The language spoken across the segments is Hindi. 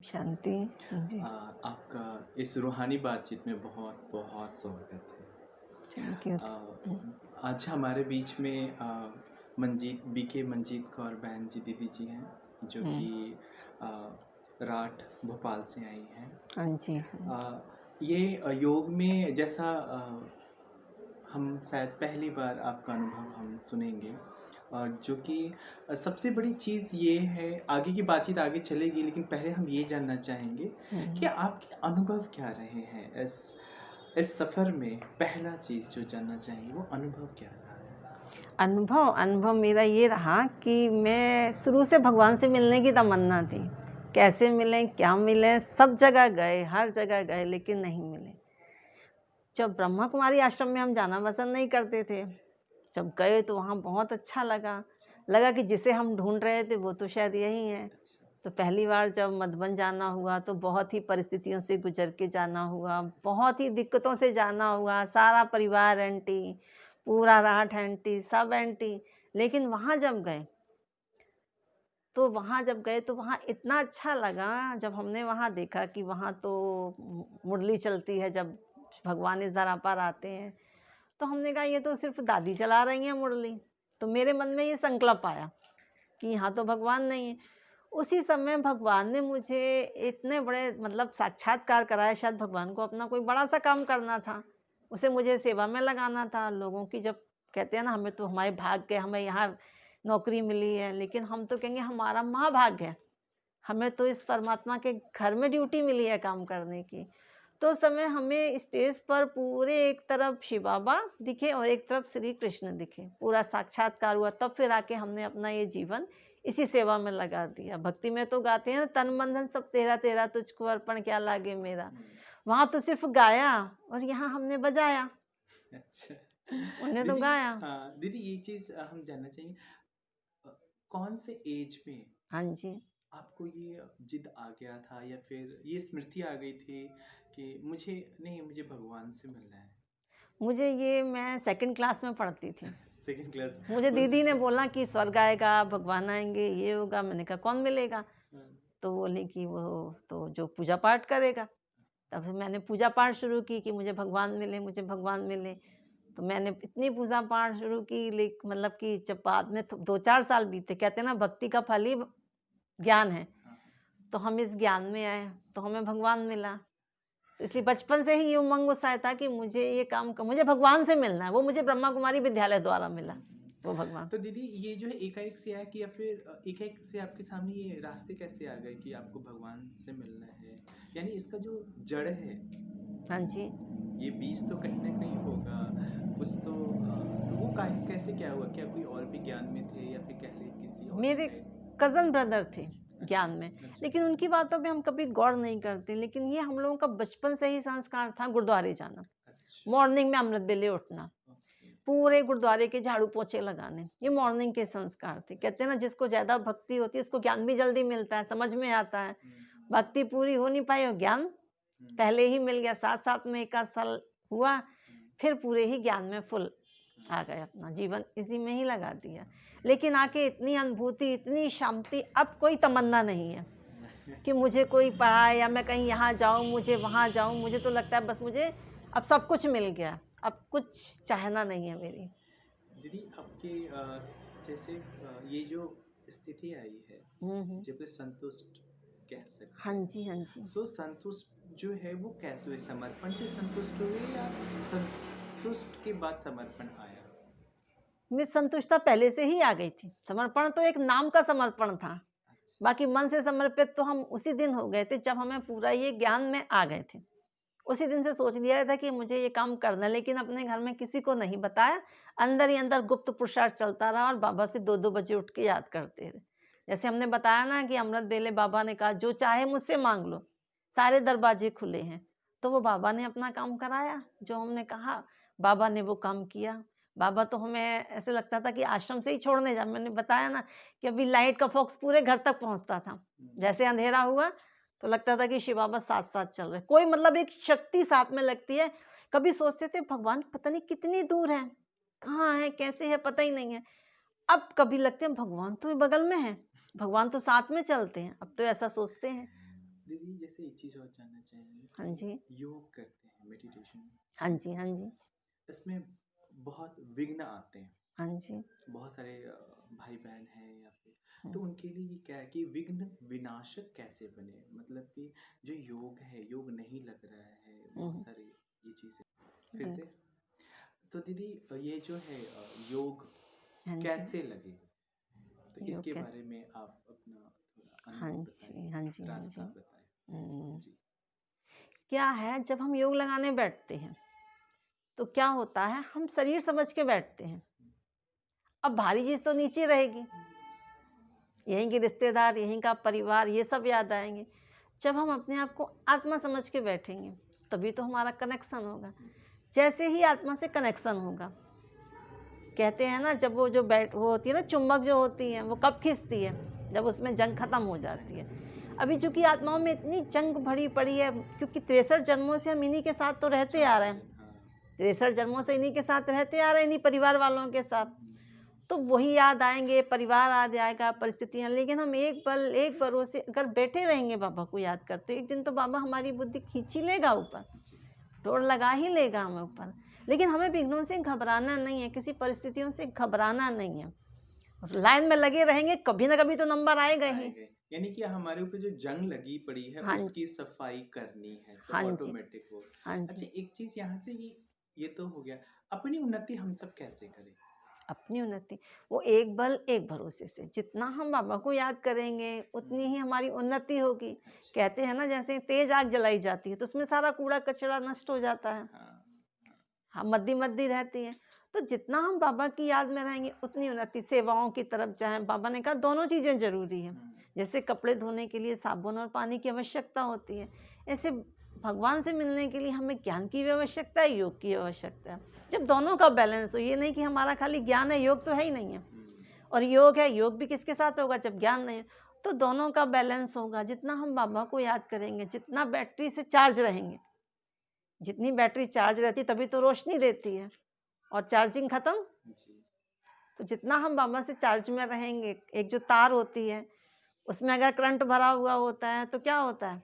शांति। जी। आपका इस रूहानी बातचीत में बहुत बहुत स्वागत है। Thank you. आज हमारे बीच में मंजीत कौर बहन जी दीदी जी हैं, जो कि अ, राठ भोपाल से आई हैं। हाँ जी, हाँ अ, ये योग में जैसा हम शायद पहली बार आपका अनुभव हम सुनेंगे, और जो कि सबसे बड़ी चीज़ ये है, आगे की बातचीत आगे चलेगी, लेकिन पहले हम ये जानना चाहेंगे कि जी। आपके अनुभव क्या रहे हैं इस सफ़र में। पहला चीज़ जो जानना चाहेंगे वो अनुभव क्या रहा है? अनुभव अनुभव मेरा ये रहा कि मैं शुरू से भगवान से मिलने की तमन्ना थी। कैसे मिलें, क्या मिलें, सब जगह गए, हर जगह गए, लेकिन नहीं मिले। जब ब्रह्मा कुमारी आश्रम में हम जाना पसंद नहीं करते थे, जब गए तो वहाँ बहुत अच्छा लगा। लगा कि जिसे हम ढूँढ रहे थे वो तो शायद यही है। अच्छा। तो पहली बार जब मधुबन जाना हुआ तो बहुत ही परिस्थितियों से गुजर के जाना हुआ, बहुत ही दिक्कतों से जाना हुआ। सारा परिवार एंटी, पूरा राहट एंटी, सब एंटी। लेकिन वहाँ जब गए तो वहाँ इतना अच्छा लगा, जब हमने वहाँ देखा कि वहाँ तो मुरली चलती है जब भगवान इस धरा पर आते हैं। तो हमने कहा ये तो सिर्फ दादी चला रही हैं मुरली। तो मेरे मन में ये संकल्प आया कि यहाँ तो भगवान नहीं है। उसी समय भगवान ने मुझे इतने बड़े मतलब साक्षात्कार कराया। शायद भगवान को अपना कोई बड़ा सा काम करना था, उसे मुझे सेवा में लगाना था। लोगों की जब कहते हैं ना, हमें तो हमारे भाग्य है, हमें यहाँ नौकरी मिली है, लेकिन हम तो कहेंगे हमारा महाभाग्य है, हमें तो इस परमात्मा के घर में ड्यूटी मिली है काम करने की। तो उस समय हमें स्टेज पर पूरे एक तरफ शिव बाबा दिखे और एक तरफ श्री कृष्ण दिखे, पूरा साक्षात्कार हुआ। तब फिर आके हमने अपना ये जीवन इसी सेवा में लगा दिया। भक्ति में तो गाते हैं ना, तन मन धन सब तेरा तेरा, तुझको अर्पण क्या लागे मेरा। वहाँ तो सिर्फ गाया और यहाँ हमने बजाया, अच्छा। उन्हें तो दीदी, गाया। हाँ दीदी, ये चीज़ हम जानना चाहेंगे, अ, कौन से एज में हाँ जी। आपको ये जिद आ गया था, या फिर ये स्मृति आ गई थी कि मुझे भगवान से मिलना है? मुझे ये मैं सेकंड क्लास में पढ़ती थी। Second class. मुझे उस दीदी ने बोला कि स्वर्ग आएगा, भगवान आएँगे, ये होगा। मैंने कहा कौन मिलेगा? हाँ, तो बोली कि वो तो जो पूजा पाठ करेगा। तब फिर मैंने पूजा पाठ शुरू की कि मुझे भगवान मिले, मुझे भगवान मिले। तो मैंने इतनी पूजा पाठ शुरू की, मतलब कि जब बाद में 2-4 साल बीते। कहते हैं ना, भक्ति का फल ही ज्ञान है। हाँ, तो हम इस ज्ञान में आए, तो हमें भगवान मिला। तो इसलिए बचपन से ही ये उमंग उत्साह था कि मुझे ये काम मुझे भगवान से मिलना है। वो मुझे ब्रह्मा कुमारी विद्यालय द्वारा मिला, वो भगवान। तो दीदी, ये जो है एकाएक से आया कि, या फिर एकाएक से आपके सामने ये रास्ते कैसे आ गए कि आपको भगवान से मिलना है? यानी इसका जो जड़ है, हाँ जी। ये बीज तो कहीं ना कहीं होगा कुछ तो वो कैसे क्या हुआ? क्या कोई और भी ज्ञान में थे, या फिर कह ले किसी और मेरे साइड? कज़न ब्रदर थे अच्छा। ज्ञान में, अच्छा। लेकिन उनकी बातों पे हम कभी गौर नहीं करते। लेकिन ये हम लोगों का बचपन से ही संस्कार था, गुरुद्वारे जाना, अच्छा। मॉर्निंग में अमृत वेले उठना, ओके। पूरे गुरुद्वारे के झाड़ू पोछे लगाने। ये मॉर्निंग के संस्कार थे। कहते हैं ना, जिसको ज़्यादा भक्ति होती है उसको ज्ञान भी जल्दी मिलता है, समझ में आता है। भक्ति पूरी हो नहीं पाई और ज्ञान पहले ही मिल गया। साथ-साथ में 1 आध साल हुआ, फिर पूरे ही ज्ञान में फुल आ गए। अपना जीवन इसी में ही लगा दिया। लेकिन आके इतनी अनुभूति, इतनी शांति, अब कोई तमन्ना नहीं है कि मुझे कोई पढ़ाए या मैं कहीं यहाँ जाऊँ, मुझे वहाँ जाऊँ। मुझे तो लगता है बस मुझे अब सब कुछ मिल गया, अब कुछ चाहना नहीं है मेरी। दीदी, आपके जैसे ये जो स्थिति आई है, हुँ। जब संतुष्ट कह हाँ सकते हैं, जी, हाँ जी। सो संतुष्ट जो है वो कैसे हुए? समर्पण से संतुष्ट हुए, या संतुष्ट के बाद समर्पण आया? मैं संतुष्टता पहले से ही आ गई थी। समर्पण तो एक नाम का समर्पण था। अच्छा। बाकी मन से समर्पित तो हम उसी दिन हो गए थे जब हमें पूरा ये ज्ञान में आ गए थे। उसी दिन से सोच लिया था कि मुझे ये काम करना है, लेकिन अपने घर में किसी को नहीं बताया। अंदर ही अंदर गुप्त पुरुषार्थ चलता रहा और बाबा से 2-2 बजे उठ के याद करते रहे। जैसे हमने बताया ना कि अमृत वेले बाबा ने कहा, जो चाहे मुझसे माँग लो, सारे दरवाजे खुले हैं। तो वो बाबा ने अपना काम कराया, जो हमने कहा, बाबा ने वो काम किया। बाबा तो हमें ऐसे लगता था कि आश्रम से ही छोड़ने जा। मैंने बताया ना कि अभी लाइट का फ़ोक्स पूरे घर तक पहुँचता था। जैसे अंधेरा हुआ तो लगता था कि शिव बाबा साथ-साथ चल रहे। कोई मतलब एक शक्ति साथ में लगती है। कभी सोचते थे भगवान पता नहीं कितनी दूर है, कहाँ है, कैसे है, पता ही नहीं है। अब कभी लगते हैं भगवान तो बगल में है, भगवान तो साथ में चलते हैं। अब तो ऐसा सोचते हैं। दीदी, से एक चीज़ और जानना चाहेंगे हाँ जी, कि योग करते हैं, मेडिटेशन हाँ करते जी, हाँ हैं, जी, इसमें बहुत विघ्न आते हैं। हाँ जी। बहुत सारे भाई बहन हैं या फिर, तो हुँ, उनके लिए ये क्या है कि विघ्न विनाशक कैसे बने, मतलब कि जो योग है, योग नहीं लग रहा है, हुँ, बहुत हुँ, सारी ये चीज़ें फिर बिल्कुल। से। तो दीदी ये जो है योग हाँ जी, कैसे लगे, तो योग इसके कैसे बारे में आप अपना थोड़ा हाँ अनुभव जी, बताइए, हाँ जी, हाँ रास्ता जी। बताएं। हुँ, जी। क्या है जब हम योग लगाने बैठते हैं, तो क्या होता है हम शरीर समझ के बैठते हैं। अब भारी चीज़ तो नीचे रहेगी, यहीं के रिश्तेदार, यहीं का परिवार ये सब याद आएँगे। जब हम अपने आप को आत्मा समझ के बैठेंगे, तभी तो हमारा कनेक्शन होगा। जैसे ही आत्मा से कनेक्शन होगा, कहते हैं ना जब वो जो वो होती है ना चुम्बक जो होती है, वो कब खींचती है? जब उसमें जंग खत्म हो जाती है। अभी चूँकि आत्माओं में इतनी जंग भरी पड़ी है क्योंकि 63 जन्मों से हम इन्हीं के साथ तो रहते आ रहे हैं। चार्जर, हाँ। 63 जन्मों से इन्हीं के साथ रहते आ रहे हैं, इन्हीं परिवार वालों के साथ। तो वही याद आएँगे, परिवार याद आएगा, परिस्थितियाँ, लेकिन हम एक पल, एक भरोसे अगर बैठे रहेंगे बाबा को याद करते, एक दिन तो बाबा हमारी बुद्धि खींच ही लेगा ऊपर, जी। डोर लगा ही लेगा हमें ऊपर। लेकिन हमें विघ्नों से घबराना नहीं है, किसी परिस्थितियों से घबराना नहीं है। लाइन में लगे रहेंगे, कभी ना कभी तो नंबर आएगा ही। आएगा, यानी कि हमारे ऊपर जो जंग लगी पड़ी है हाँ जी, उसकी सफाई करनी है, तो हाँ जी, ऑटोमेटिक हो। हाँ अच्छा, जी। एक चीज यहाँ से ये तो हो गया, अपनी उन्नति हम सब कैसे करें? अपनी उन्नति, वो एक बल एक भरोसे से, जितना हम बाबा को याद करेंगे उतनी ही हमारी उन्नति होगी। अच्छा। कहते हैं ना जैसे तेज आग जलाई जाती है तो उसमें सारा कूड़ा कचरा नष्ट हो जाता है। हाँ। हाँ, मद्दी मद्दी रहती है। तो जितना हम बाबा की याद में रहेंगे उतनी उन्नति, सेवाओं की तरफ जाएं। बाबा ने कहा दोनों चीज़ें जरूरी हैं। जैसे कपड़े धोने के लिए साबुन और पानी की आवश्यकता होती है, ऐसे भगवान से मिलने के लिए हमें ज्ञान की भी आवश्यकता है, योग की आवश्यकता है। जब दोनों का बैलेंस हो, ये नहीं कि हमारा खाली ज्ञान है, योग तो है ही नहीं है, और योग है, योग भी किसके साथ होगा जब ज्ञान नहीं है। तो दोनों का बैलेंस होगा। जितना हम बाबा को याद करेंगे, जितना बैटरी से चार्ज रहेंगे, जितनी बैटरी चार्ज रहती तभी तो रोशनी देती है, और चार्जिंग खत्म जी। तो जितना हम बाबा से चार्ज में रहेंगे, एक जो तार होती है उसमें अगर करंट भरा हुआ होता है तो क्या होता है,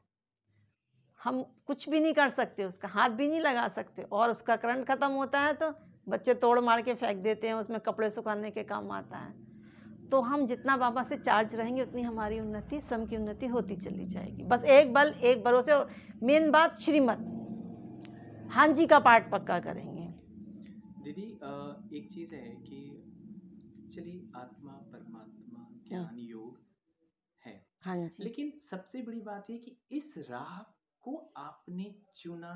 हम कुछ भी नहीं कर सकते, उसका हाथ भी नहीं लगा सकते, और उसका करंट खत्म होता है तो बच्चे तोड़ मार के फेंक देते हैं, उसमें कपड़े सुखाने के काम आता है। तो हम जितना बाबा से चार्ज रहेंगे उतनी हमारी उन्नति, स्वयं की उन्नति होती चली जाएगी। बस एक बल एक भरोसे, और मेन बात श्रीमत, हाँ जी का पाठ पक्का करेंगे। दीदी एक चीज है कि चलिए, आत्मा परमात्मा हम्म, ज्ञान योग है, हाँ जी। लेकिन सबसे बड़ी बात ये कि इस राह को आपने चुना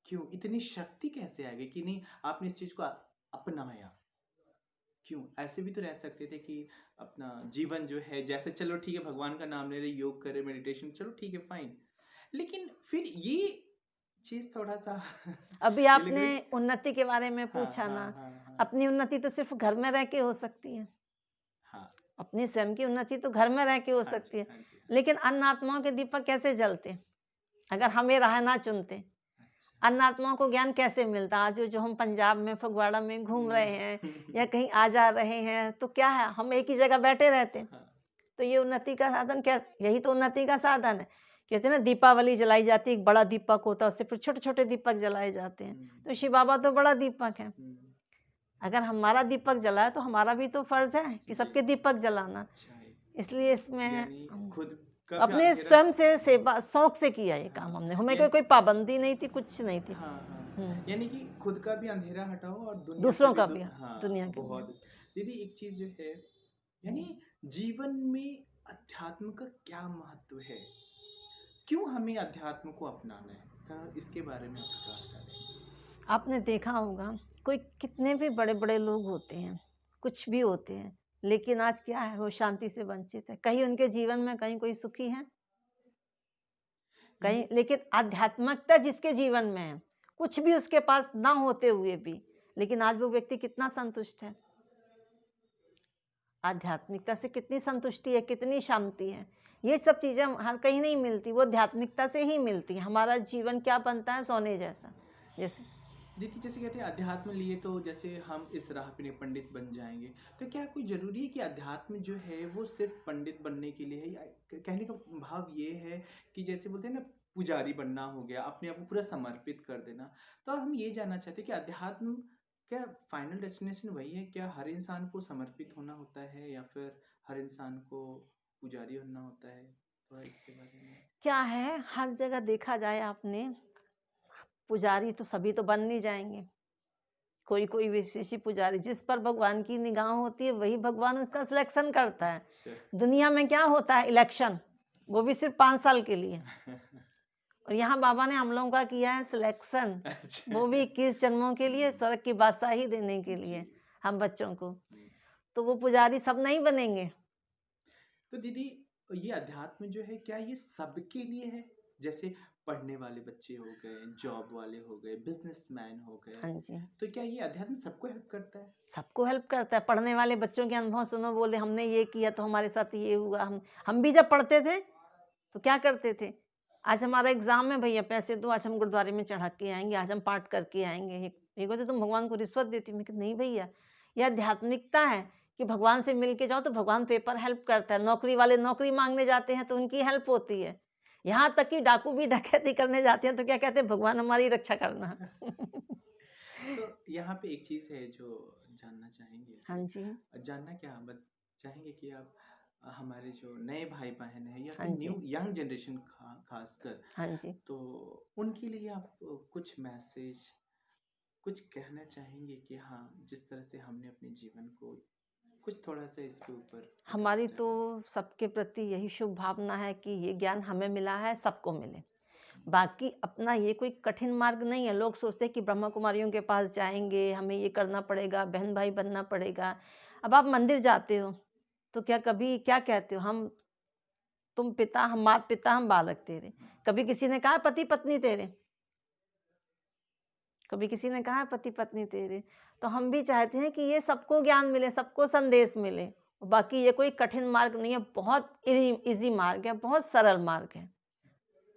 क्यों? इतनी शक्ति कैसे आ गई कि नहीं आपने इस चीज को अपनाया? क्यों? ऐसे भी तो रह सकते थे कि अपना जीवन जो है जैसे, चलो ठीक है, भगवान का नाम ले रहे, योग करे, मेडिटेशन, चलो ठीक है, फाइन। लेकिन फिर ये चीज थोड़ा सा अभी ये लग आपने रही। उन्नति के बारे में हाँ, पूछा हाँ, ना, हाँ, हाँ। अपनी उन्नति तो सिर्फ घर में रह के हो सकती है। हाँ। अपनी स्वयं की उन्नति तो घर में रह के हो हाँ जी, सकती है, हाँ जी, हाँ लेकिन अन्य आत्माओं के दीपक कैसे जलते अगर हमें राह ना चुनते? जी। अच्छा। अन्य आत्माओं को ज्ञान कैसे मिलता? आज जो हम पंजाब में फगवाड़ा में घूम रहे हैं या हम्म। कहीं आ जा रहे हैं, तो क्या है, हम एक ही जगह बैठे रहते। हाँ। तो ये उन्नति का साधन क्या? यही तो उन्नति का साधन है। कहते हैं ना दीपावली जलाई जाती है, एक बड़ा दीपक होता है, उससे फिर छोटे छोटे दीपक जलाए जाते हैं। तो शिव बाबा तो बड़ा दीपक है। अगर हमारा दीपक जला है तो हमारा भी तो फर्ज है कि जी। सबके दीपक जलाना। अच्छा है। इसलिए इसमें यानी हम खुद का भी अपने अंधेरा। स्वयं से सेवा शौक से किया ये काम हाँ। हमने, हमें यानी कोई पाबंदी नहीं थी, कुछ नहीं थी। हाँ, हाँ। हम्म, यानी कि खुद का भी अंधेरा हटाओ और दुनिया से दूसरों भी का भी, हाँ, दुनिया के लिए। बहुत। दीदी एक चीज जो है, यानी हम्म, जीवन में अध्यात्म का क्या महत्व है? क्यों हमें अध्यात्म को अपनाना है? तो इसके बारे में आप प्रकाश डालें। आपने देखा होगा कोई कितने भी बड़े बड़े लोग होते हैं, कुछ भी होते हैं, लेकिन आज क्या है, वो शांति से वंचित है। कहीं उनके जीवन में कहीं कोई सुखी है, कहीं, ये लेकिन आध्यात्मिकता जिसके जीवन में है, कुछ भी उसके पास ना होते हुए भी, लेकिन आज वो व्यक्ति कितना संतुष्ट है। आध्यात्मिकता से कितनी संतुष्टि है, कितनी शांति है। ये सब चीज़ें हर कहीं नहीं मिलती, वो आध्यात्मिकता से ही मिलती है। हमारा जीवन क्या बनता है, सोने जैसा। जैसे दीदी जैसे कहते हैं अध्यात्म लिए तो जैसे हम इस राह पे नहीं पंडित बन जाएंगे, तो क्या कोई जरूरी है कि अध्यात्म जो है वो सिर्फ पंडित बनने के लिए है, या कहने का भाव ये है कि जैसे बोलते हैं ना पुजारी बनना हो गया, अपने आप को पूरा समर्पित कर देना। तो हम ये जानना चाहते हैं कि अध्यात्म क्या फाइनल डेस्टिनेशन वही है, क्या हर इंसान को समर्पित होना होता है या फिर हर इंसान को पुजारी बनना होता है? थोड़ा इसके बारे में। क्या है, हर जगह देखा जाए आपने, पुजारी तो सभी तो बन नहीं जाएंगे। कोई कोई विशेषी पुजारी जिस पर भगवान की निगाह होती है वही भगवान उसका सिलेक्शन करता है। अच्छा। दुनिया में क्या होता है, इलेक्शन, वो भी सिर्फ 5 साल के लिए। और यहाँ बाबा ने हम लोगों का किया है सिलेक्शन, अच्छा। वो भी 21 जन्मों के लिए, स्वर्ग की बादशाही देने के लिए जी। हम बच्चों को। जी। तो वो पुजारी सब नहीं बनेंगे। तो दीदी ये अध्यात्म जो है क्या ये सबके लिए है? जैसे पढ़ने वाले बच्चे हो गए, जॉब वाले हो गए, बिजनेसमैन हो गए, हाँ जी, तो क्या ये अध्यात्म सबको हेल्प करता है? सबको हेल्प करता है। पढ़ने वाले बच्चों के अनुभव सुनो, बोले हमने ये किया तो हमारे साथ ये हुआ। हम भी जब पढ़ते थे तो क्या करते थे, आज हमारा एग्जाम है भैया, पैसे दो, आज हम गुरुद्वारे में चढ़ा के आएंगे, आज हम पाठ करके आएंगे। ये कहते तुम भगवान को रिश्वत देती हो। मैं कहती नहीं भैया, यह आध्यात्मिकता है कि भगवान से मिल के जाओ तो भगवान पेपर हेल्प करता है। नौकरी वाले नौकरी मांगने जाते हैं तो उनकी हेल्प होती है। यहाँ तक कि डाकू भी डकैती करने जाते हैं तो क्या कहते हैं, भगवान हमारी रक्षा करना। तो यहाँ पे एक चीज है जो जानना चाहेंगे हाँ कि जी, जानना क्या बत चाहेंगे कि आप हमारे जो नए भाई बहन हैं या हाँ फिर जी, न्यू यंग जनरेशन खासकर, हाँ जी। तो उनके लिए आप कुछ मैसेज कुछ कहना चाहेंगे कि हाँ जिस तरह से हमने अपने जीवन को कुछ थोड़ा सा इसके ऊपर हमारी तो स्टेप लें। सबके प्रति यही शुभ भावना है कि ये ज्ञान हमें मिला है, सबको मिले। बाकी अपना ये कोई कठिन मार्ग नहीं है। लोग सोचते हैं कि ब्रह्मा कुमारियों के पास जाएंगे, हमें ये करना पड़ेगा, बहन भाई बनना पड़ेगा। अब आप मंदिर जाते हो तो क्या कभी क्या कहते हो, हम तुम पिता, हम माता पिता, हम बालक तेरे। कभी किसी ने कहा पति पत्नी तेरे? कभी किसी ने कहा है पति पत्नी तेरे? तो हम भी चाहते हैं कि ये सबको ज्ञान मिले, सबको संदेश मिले। बाकी ये कोई कठिन मार्ग नहीं है, बहुत इजी मार्ग है, बहुत सरल मार्ग है।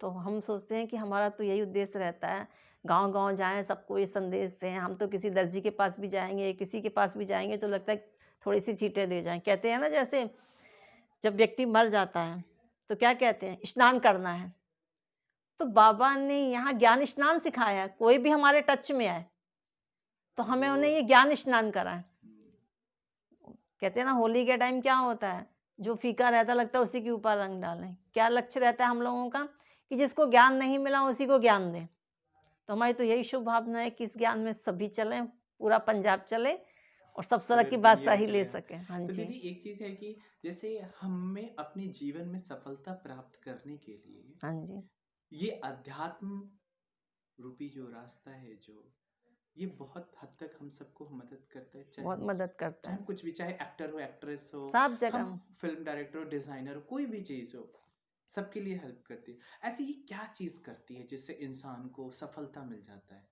तो हम सोचते हैं कि हमारा तो यही उद्देश्य रहता है, गांव-गांव जाएं, सबको ये संदेश दें। हम तो किसी दर्जी के पास भी जाएंगे, किसी के पास भी जाएंगे तो लगता है थोड़ी सी चीटें दे जाएं। कहते हैं ना, जैसे जब व्यक्ति मर जाता है तो क्या कहते हैं, स्नान करना है। तो बाबा ने यहाँ ज्ञान स्नान सिखाया है। कोई भी हमारे टच में आए तो हमें वो उन्हें ये ज्ञान स्नान कराएं। हम्म, कहते हैं ना, होली के टाइम क्या होता है, जो फीका रहता लगता है उसी के ऊपर रंग डालें। क्या लक्ष्य रहता है हम लोगों का कि जिसको ज्ञान नहीं मिला उसी को ज्ञान दें। तो हमारी तो यही शुभ भावना है कि इस ज्ञान में सभी चलें, पूरा पंजाब चले और सब तरह पूरे की दुनिया बादशाही ले चले। सकें। हाँ तो जी, दीदी एक चीज है कि जैसे हमें अपने जीवन में सफलता प्राप्त करने के लिए हाँ जी, ये अध्यात्म रूपी जो रास्ता है जो ये बहुत हद तक हम सबको मदद करता है, चाहे बहुत हम मदद करता चाहे हम है, कुछ भी, चाहे एक्टर हो, एक्ट्रेस हो, सब हम जगह। फिल्म डायरेक्टर हो, डिजाइनर हो, कोई भी चीज़ हो, सबके लिए हेल्प करती है। ऐसी ये क्या चीज़ करती है जिससे इंसान को सफलता मिल जाता है?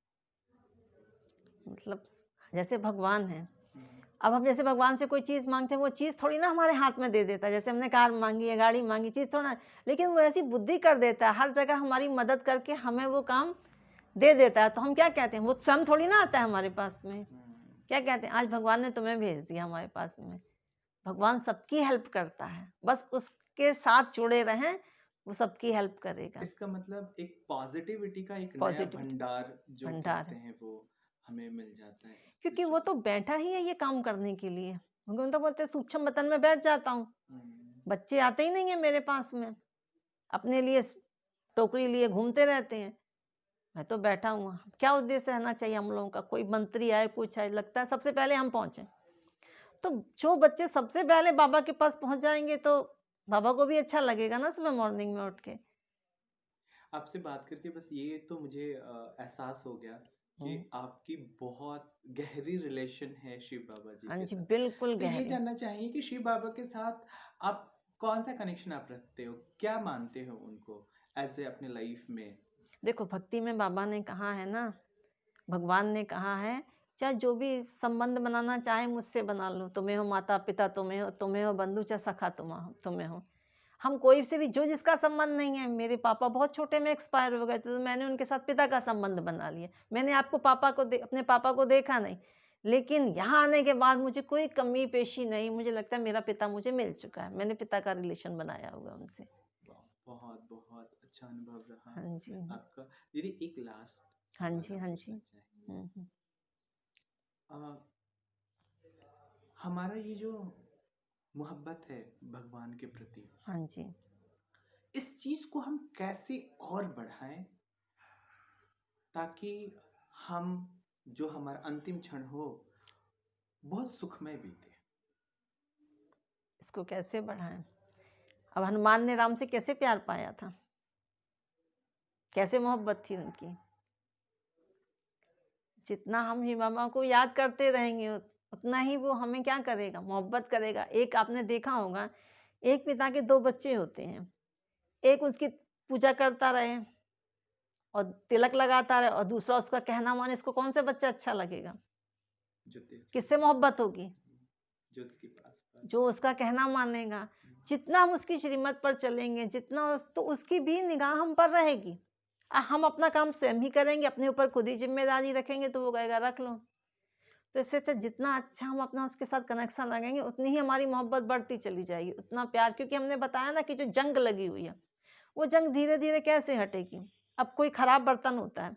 मतलब जैसे भगवान है, हम्म। अब हम जैसे भगवान से कोई चीज़ मांगते हैं, वो चीज़ थोड़ी ना हमारे हाथ में दे देता है। जैसे हमने कार मांगी है, गाड़ी मांगी, चीज़ थोड़ा, लेकिन वो ऐसी बुद्धि कर देता है, हर जगह हमारी मदद करके हमें वो काम दे देता है। तो हम क्या कहते हैं, वो स्वयं थोड़ी ना आता है हमारे पास में। क्या कहते हैं, आज भगवान ने तुम्हें भेज दिया हमारे पास में। भगवान सबकी हेल्प करता है, बस उसके साथ जुड़े रहें, वो सबकी हेल्प करेगा। इसका मतलब एक पॉजिटिविटी का एक नया पॉजिटिविटी भंडार जो भंडार कहते है, हैं वो हमें मिल जाता है। क्योंकि जो वो तो बैठा ही है ये काम करने के लिए। भगवान तो बोलते हैं सूक्ष्म बतन में बैठ जाता हूँ। हम्म, बच्चे आते ही नहीं है मेरे पास में, अपने लिए टोकरी लिए घूमते रहते हैं। मैं तो बैठा हूँ। क्या उद्देश्य रहना चाहिए हम लोगों का, कोई मंत्री आए, कुछ आए, लगता है सबसे पहले हम पहुंचे। तो जो बच्चे सबसे पहले बाबा के पास पहुंच जाएंगे तो बाबा को भी अच्छा लगेगा ना, सुबह मॉर्निंग में उठ के। आपसे बात करके बस ये तो मुझे एहसास हो गया कि हम्म, आपकी बहुत गहरी रिलेशन है शिव बाबा जी हाँ के जी, साथ। बिल्कुल तो ये गहरी। जानना चाहिए कि शिव बाबा के साथ आप कौन सा कनेक्शन आप रखते हो, क्या मानते हो उनको एज ए अपने लाइफ में? देखो, भक्ति में बाबा ने कहा है ना, भगवान ने कहा है, चाहे जो भी संबंध बनाना चाहे मुझसे बना लो। तुम्हें हो माता पिता, तुम्हें हो बंधु, चाहे सखा तुम्हें हो। हम कोई से भी जो जिसका संबंध नहीं है, मेरे पापा बहुत छोटे में एक्सपायर हो गए थे, तो मैंने उनके साथ पिता का संबंध बना लिया। मैंने अपने पापा को देखा नहीं, लेकिन यहाँ आने के बाद मुझे कोई कमी पेशी नहीं, मुझे लगता है मेरा पिता मुझे मिल चुका है। मैंने पिता का रिलेशन बनाया हुआ है उनसे। वाह! बहुत, बहुत अच्छा अनुभव रहा हाँ जी। आपका। दीदी एक लास्ट हाँ सवाल जी, हम हाँ पूछना जी। चाहेंगे। हुँ। अ, हमारा ये जो मोहब्बत है भगवान के प्रति, हाँ जी। इस चीज़ को हम कैसे और बढ़ाएँ ताकि हम जो हमारा अंतिम क्षण हो, बहुत सुखमय बीते? इसको कैसे बढ़ाएँ? अब हनुमान ने राम से कैसे प्यार पाया था? कैसे मोहब्बत थी उनकी? जितना हम हिमामा को याद करते रहेंगे उतना ही वो हमें क्या करेगा? मोहब्बत करेगा। एक आपने देखा होगा, एक पिता के 2 बच्चे होते हैं। एक उसकी पूजा करता रहे और तिलक लगाता रहे और दूसरा उसका कहना माने, इसको कौन सा बच्चा अच्छा लगेगा? जो दिल के किससे मोहब्बत होगी? जो उसके पास-पास जो उसका कहना मानेगा। जितना हम उसकी श्रीमत पर चलेंगे, जितना तो उसकी भी निगाह हम पर रहेगी। हम अपना काम स्वयं ही करेंगे, अपने ऊपर खुद ही ज़िम्मेदारी रखेंगे तो वो कहेगा रख लो। तो इससे अच्छा जितना अच्छा हम अपना उसके साथ कनेक्शन लगाएँगे, उतनी ही हमारी मोहब्बत बढ़ती चली जाएगी, उतना प्यार, क्योंकि हमने बताया ना कि जो जंग लगी हुई है, वो जंग धीरे-धीरे कैसे हटेगी? अब कोई खराब बर्तन होता है,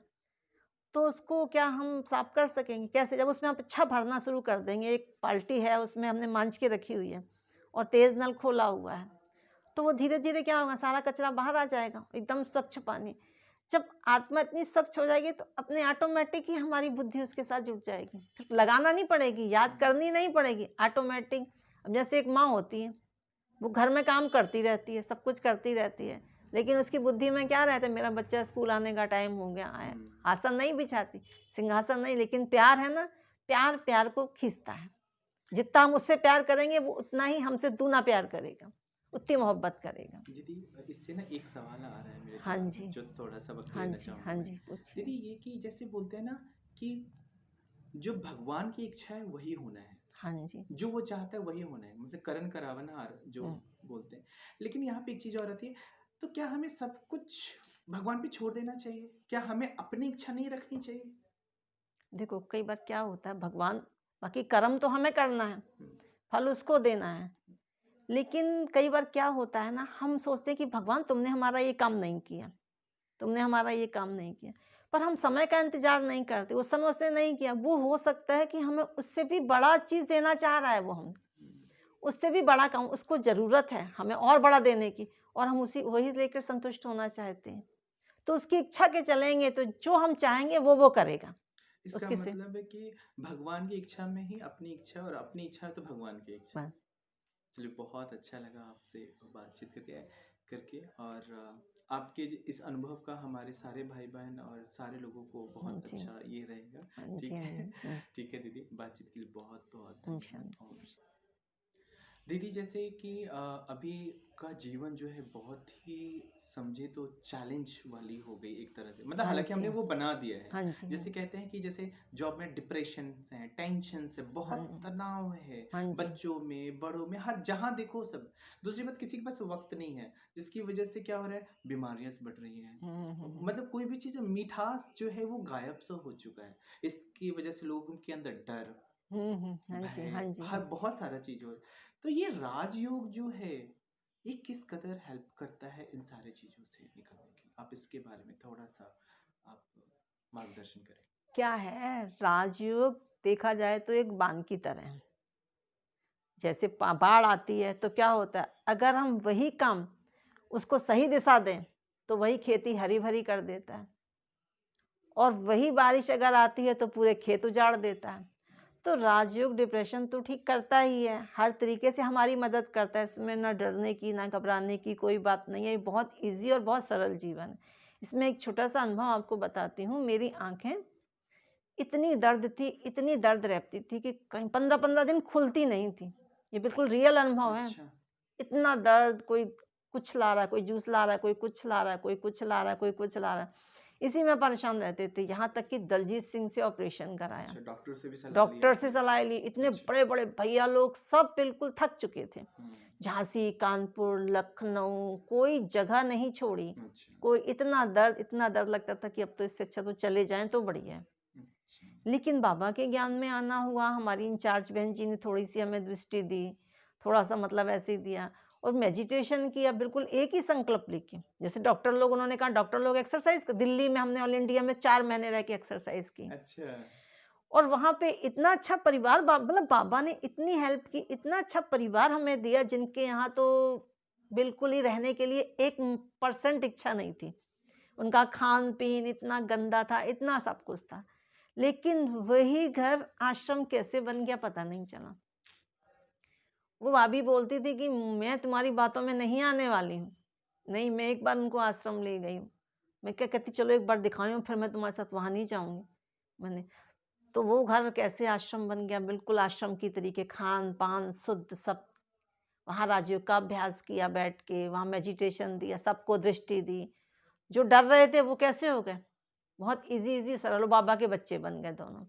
तो उसको क्या हम साफ कर सकेंगे? कैसे? जब उसमें आप अच्छा भरना शुरू कर देंगे, एक बाल्टी है उसमें हमने मांज के रखी हुई है और तेज़ नल खोला हुआ है, तो वो धीरे-धीरे क्या होगा, सारा कचरा बाहर आ जाएगा, एकदम स्वच्छ पानी। जब आत्मा इतनी स्वच्छ हो जाएगी तो अपने ऑटोमेटिक ही हमारी बुद्धि उसके साथ जुड़ जाएगी। फिर लगाना नहीं पड़ेगी, याद करनी नहीं पड़ेगी, ऑटोमेटिक। अब जैसे एक माँ होती है, वो घर में काम करती रहती है, सब कुछ करती रहती है, लेकिन उसकी बुद्धि में क्या रहता है, मेरा बच्चा स्कूल आने का टाइम हो गया है। आसन नहीं बिछाती, सिंहासन नहीं, लेकिन प्यार है ना, प्यार प्यार को खींचता है। जितना हम उससे प्यार करेंगे, वो उतना ही हमसे दूना प्यार करेगा, उतनी मोहब्बत करेगा। दीदी इससे ना एक सवाल आ रहा है मेरे हाँ दिमाग में जी। जो थोड़ा-सा वक़्त हाँ लेना जी, चाहूँगा हाँ मैं। जी, पूछिए। दीदी ये कि जैसे बोलते हैं ना कि जो भगवान की इच्छा है वही होना है। हाँ जी। जो वो चाहता है वही होना है, मतलब करण करावनहार जो हुँ। बोलते हैं। लेकिन यहाँ पे एक चीज़ और आती है, तो क्या हमें सब कुछ भगवान पे छोड़ देना चाहिए? क्या हमें अपनी इच्छा नहीं रखनी चाहिए? देखो, कई बार क्या होता है, भगवान बाकी कर्म तो हमें करना है, हुँ, फल उसको देना है। लेकिन कई बार क्या होता है ना, हम सोचते हैं कि भगवान तुमने हमारा ये काम नहीं किया, तुमने हमारा ये काम नहीं किया। पर हम समय का इंतज़ार नहीं करते, उस समय उसने नहीं किया, वो हो सकता है कि हमें उससे भी बड़ा चीज़ देना चाह रहा है वो हमें। हुँ, उससे भी बड़ा काम उसको ज़रूरत है हमें और बड़ा देने की, और हम वही लेकर संतुष्ट होना चाहते हैं। तो उसकी इच्छा के चलेंगे तो जो हम चाहेंगे वो करेगा। इसका उसके से मतलब है कि भगवान की इच्छा में ही अपनी इच्छा और अपनी इच्छा है तो भगवान की इच्छा। बस। चलिए बहुत अच्छा लगा आपसे बातचीत करके करके और आपके इस अनुभव का हमारे सारे भाई-बहन और सारे लोगों को हाँ बहुत जी। अच्छा ये रहेगा। हाँ जी, ठीक हाँ है? जी, हाँ जी। ठीक है दीदी, बातचीत के लिए बहुत-बहुत ओम धन्यवाद। शांति। ओम दीदी जैसे कि अभी का जीवन जो है बहुत ही समझे तो चैलेंज वाली हो गई एक तरह से, मतलब हाँ हालांकि जी, हमने वो बना दिया है। हाँ जी, जैसे कहते हैं कि जैसे जॉब में डिप्रेशन है, टेंशन है, हाँ बहुत जी, तनाव है, हाँ जी। बच्चों में बड़ों में हर जहाँ देखो सब। दूसरी बात किसी के पास वक्त नहीं है, जिसकी वजह से क्या हो रहा है, बीमारियां बढ़ रही हैं। हुँ। मतलब कोई भी चीज़ मिठास जो है वो गायब सा हो चुका है। इसकी वजह से लोगों के अंदर डर, हाँ जी, हाँ भय, जी, हर हाँ। बहुत सारा चीज़ हो। तो ये राजयोग जो है, ये किस कदर हेल्प करता है इन सारी चीज़ों से निकलने की? आप इसके बारे में थोड़ा-सा आप मार्गदर्शन करें। क्या है, राजयोग देखा जाए तो एक बाँध की तरह है। जैसे बाढ़ आती है तो क्या होता है, अगर हम वही काम उसको सही दिशा दें, तो वही खेती हरी भरी कर देता है, और वही बारिश अगर आती है तो पूरे खेत उजाड़ देता है। तो राजयोग डिप्रेशन तो ठीक करता ही है, हर तरीके से हमारी मदद करता है। इसमें ना डरने की ना घबराने की कोई बात नहीं है, ये बहुत ईजी और बहुत सरल जीवन है। इसमें एक छोटा सा अनुभव आपको बताती हूँ। मेरी आंखें इतनी दर्द थी, इतनी दर्द रहती थी कि कहीं 15-15 दिन खुलती नहीं थी। ये बिल्कुल रियल अनुभव है। अच्छा। इतना दर्द, कोई कुछ ला रहा है, कोई जूस ला रहा है, कोई कुछ ला रहा है, कोई कुछ ला रहा है, कोई कुछ ला रहा है। इसी में परेशान रहते थे, यहाँ तक कि दलजीत सिंह से ऑपरेशन कराया। अच्छा, डॉक्टर से भी सलाह ली डॉक्टर से आपने? सलाह ली, इतने अच्छा। बड़े-बड़े भैया लोग सब बिल्कुल थक चुके थे। हुँ, झांसी, कानपुर, लखनऊ कोई जगह नहीं छोड़ी। अच्छा, कोई इतना दर्द लगता था कि अब तो इससे अच्छा तो चले जाएँ तो बढ़िया है। अच्छा। लेकिन बाबा के ज्ञान में आना हुआ, हमारी इंचार्ज बहन जी ने थोड़ी-सी हमें दृष्टि दी, थोड़ा-सा मतलब ऐसे ही दिया और मेडिटेशन किया बिल्कुल एक ही संकल्प लेके। जैसे डॉक्टर लोग उन्होंने कहा डॉक्टर लोग एक्सरसाइज़ दिल्ली में हमने ऑल इंडिया में 4 महीने रह के एक्सरसाइज़ की। अच्छा, और वहाँ पे इतना अच्छा परिवार मतलब बाबा ने इतनी हेल्प की, इतना अच्छा परिवार हमें दिया जिनके यहाँ तो बिल्कुल ही रहने के लिए 1% इच्छा नहीं थी। उनका खान-पीन इतना गंदा था, इतना सब कुछ था। लेकिन वही घर आश्रम कैसे बन गया पता नहीं चला। वो भाभी बोलती थी कि मैं तुम्हारी बातों में नहीं आने वाली हूँ। नहीं, मैं एक बार उनको आश्रम ले गई हूँ। मैं क्या कहती चलो एक बार दिखाऊँ फिर मैं तुम्हारे साथ वहाँ नहीं जाऊँगी। मैंने तो वो घर कैसे आश्रम बन गया, बिल्कुल आश्रम की तरीके खान-पान शुद्ध सब। वहाँ राजयोग का अभ्यास किया बैठ के, वहाँ मेडिटेशन दिया, सबको दृष्टि दी। जो डर रहे थे वो कैसे हो गए? बहुत ईज़ी सरल वो बाबा के बच्चे बन गए दोनों।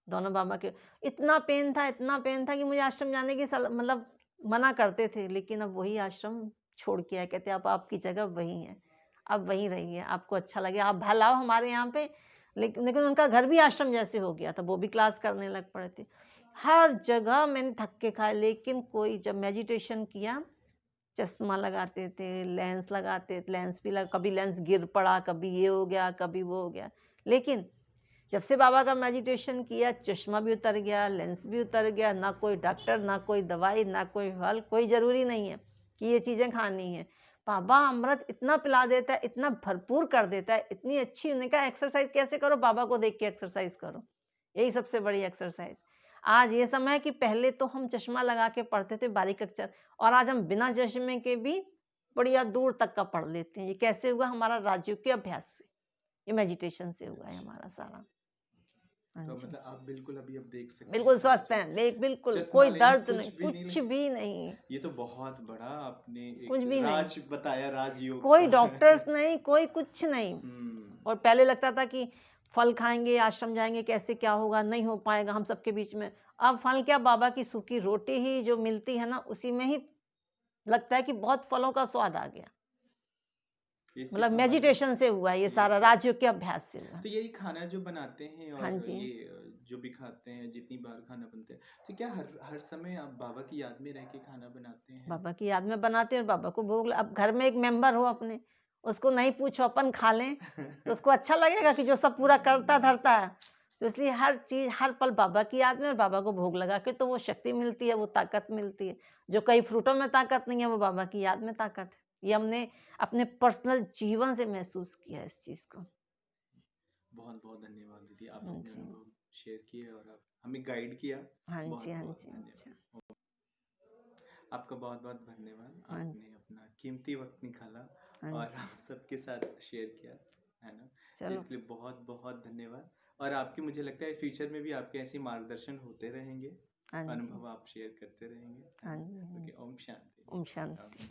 दोनों बाबा के इतना पेन था कि मुझे आश्रम जाने की मतलब मना करते थे, लेकिन अब वही आश्रम छोड़ के आए। कहते अब आपकी जगह वही है, अब वहीं रहिए, आपको अच्छा लगे आप भले आओ हमारे यहाँ पे। लेकिन उनका घर भी आश्रम जैसे हो गया था, वो भी क्लास करने लग पड़े थे। हर जगह मैंने धक्के खाए, लेकिन कोई जब मेडिटेशन किया, चश्मा लगाते थे, लेंस भी कभी लेंस गिर पड़ा, कभी ये हो गया, कभी वो हो गया। लेकिन जब से बाबा का मेडिटेशन किया, चश्मा भी उतर गया, लेंस भी उतर गया, ना कोई डॉक्टर, ना कोई दवाई, ना कोई फल, कोई ज़रूरी नहीं है कि ये चीज़ें खानी है। बाबा अमृत इतना पिला देता है, इतना भरपूर कर देता है, इतनी अच्छी उन्होंने कहा एक्सरसाइज़ कैसे करो? बाबा को देख के एक्सरसाइज़ करो, यही सबसे बड़ी एक्सरसाइज़। आज ये समय है कि पहले तो हम चश्मा लगा के पढ़ते थे बारीक अक्षर और आज हम बिना चश्मे के भी बढ़िया दूर तक का पढ़ लेते हैं। ये कैसे हुआ? हमारा राजयोग के अभ्यास से, ये मेडिटेशन से हुआ है अच्छा, हमारा सारा। हाँ तो जी, मतलब आप बिल्कुल अभी अब देख सकते हैं बिल्कुल सारी स्वस्थ हैं, चीज़ें। देख बिल्कुल चश्मा, कोई लेंस दर्द नहीं, कुछ भी नहीं कुछ लगे? भी नहीं, ये तो बहुत बड़ा आपने कुछ एक भी नहीं। राज बताया, राजयोग कोई का। डॉक्टर्स नहीं, कोई कुछ नहीं। हुँ, और पहले लगता था कि फल खाएँगे, आश्रम जाएँगे, कैसे क्या होगा? नहीं हो पाएगा हम सबके बीच में। अब फल क्या बाबा की सूखी रोटी ही जो मिलती है ना, उसी में ही लगता है कि बहुत फलों का स्वाद आ गया। ये मतलब सिर्फ़ हमारे मेडिटेशन से हुआ है ये ये सारा, सब राजयोग के अभ्यास से हुआ है। तो यही खाना जो बनाते हैं हाँ और जी। ये जो भी खाते हैं, जितनी बार खाना बनता है, तो क्या हर हर समय आप बाबा की याद में रह के खाना बनाते हैं? बाबा की याद में बनाते हैं और बाबा को भोग अब घर में एक मेंबर हो अपने, उसको नहीं पूछो अपन खा लें, तो उसको अच्छा लगेगा कि जो सब पूरा करता धरता है। तो इसलिए हर चीज़ हर पल बाबा की याद में और बाबा को भोग लगा के तो वो शक्ति मिलती है, वो ताकत मिलती है। जो कई फ्रूटों में ताकत नहीं है, वो बाबा की याद में ताकत है। ये हमने अपने पर्सनल जीवन से महसूस किया है इस चीज़ को। बहुत-बहुत धन्यवाद दीदी, आप हाँ अपने जी। अनुभव शेयर किए और आप हमें गाइड किया। हाँ जी, हाँ बहुत-बहुत जी, हाँ जी। धन्यवाद। आपका बहुत-बहुत धन्यवाद। हाँ जी, आपने अपना कीमती वक़्त निकाला हाँ और जी। हम सबके साथ शेयर किया, है ना? तो चलो, इसके लिए बहुत-बहुत धन्यवाद और आपकी मुझे लगता है फ्यूचर में भी आपके ऐसे ही मार्गदर्शन होते रहेंगे, हाँ जी। अनुभव आप शेयर करते रहेंगे, है हाँ ना? जी, हाँ ओके, जी। ओम शांति। ओम ओम शांति।